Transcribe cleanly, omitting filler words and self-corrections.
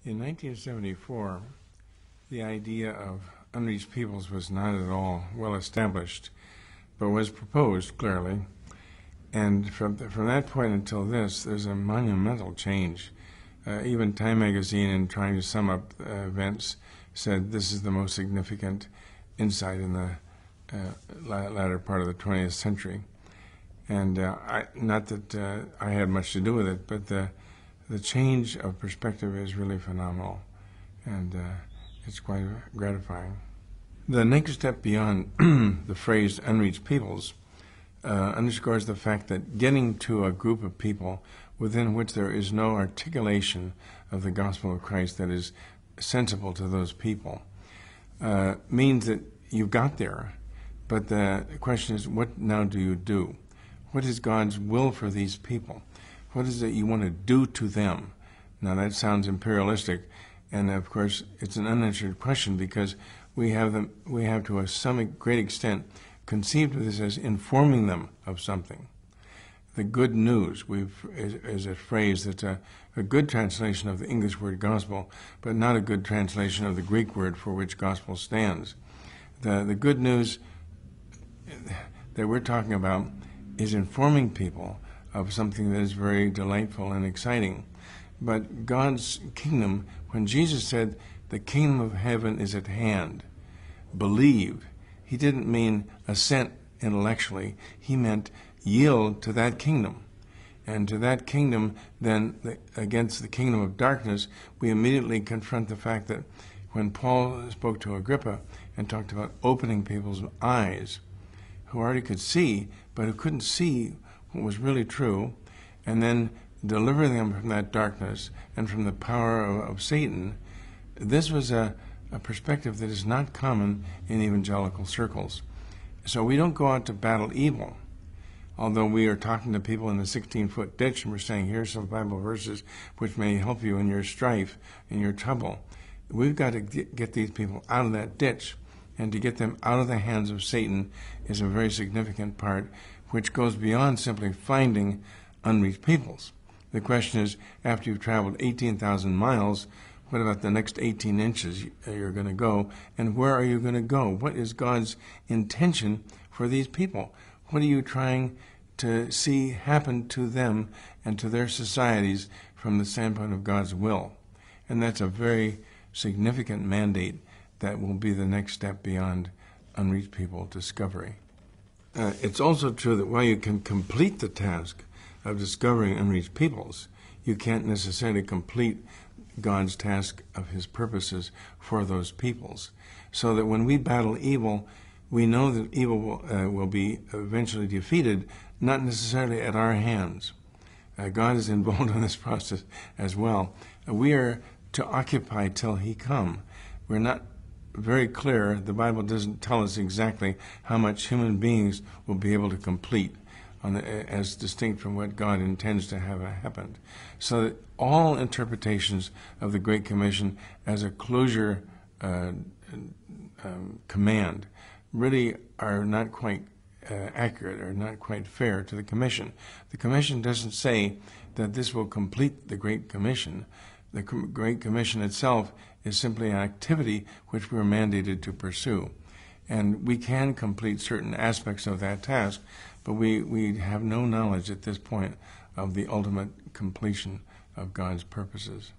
In 1974, the idea of unreached peoples was not at all well established, but was proposed clearly. And from that point until this, there's a monumental change. Even Time magazine, in trying to sum up events, said this is the most significant insight in the latter part of the 20th century. And not that I had much to do with it, but the change of perspective is really phenomenal, and it's quite gratifying. The next step beyond the phrase unreached peoples underscores the fact that getting to a group of people within which there is no articulation of the gospel of Christ that is sensible to those people means that you've got there, but the question is, what now do you do? What is God's will for these people? What is it you want to do to them? Now that sounds imperialistic, and of course it's an unanswered question because we have to some great extent conceived of this as informing them of something. The good news is a phrase that's a good translation of the English word gospel, but not a good translation of the Greek word for which gospel stands. The good news that we're talking about is informing people of something that is very delightful and exciting. But God's kingdom, when Jesus said, the kingdom of heaven is at hand, believe, he didn't mean assent intellectually. He meant yield to that kingdom. And to that kingdom, then, against the kingdom of darkness, we immediately confront the fact that when Paul spoke to Agrippa and talked about opening people's eyes, who already could see, but who couldn't see what was really true, and then delivering them from that darkness and from the power of Satan, this was a perspective that is not common in evangelical circles. So we don't go out to battle evil, although we are talking to people in the 16-foot ditch and we're saying, here's some Bible verses which may help you in your strife, in your trouble. We've got to get these people out of that ditch, and to get them out of the hands of Satan is a very significant part, which goes beyond simply finding unreached peoples. The question is, after you've traveled 18,000 miles, what about the next 18 inches you're going to go, and where are you going to go? What is God's intention for these people? What are you trying to see happen to them and to their societies from the standpoint of God's will? And that's a very significant mandate that will be the next step beyond unreached people discovery. It's also true that while you can complete the task of discovering unreached peoples, you can't necessarily complete God's task of his purposes for those peoples. So that when we battle evil, we know that evil will be eventually defeated, not necessarily at our hands. God is involved in this process as well. We are to occupy till he come. We're not very clear. The Bible doesn't tell us exactly how much human beings will be able to complete as distinct from what God intends to have happened. So that all interpretations of the Great Commission as a closure command really are not quite accurate or not quite fair to the Commission. The Commission doesn't say that this will complete the Great Commission. The Great Commission itself is simply an activity which we're mandated to pursue. And we can complete certain aspects of that task, but we have no knowledge at this point of the ultimate completion of God's purposes.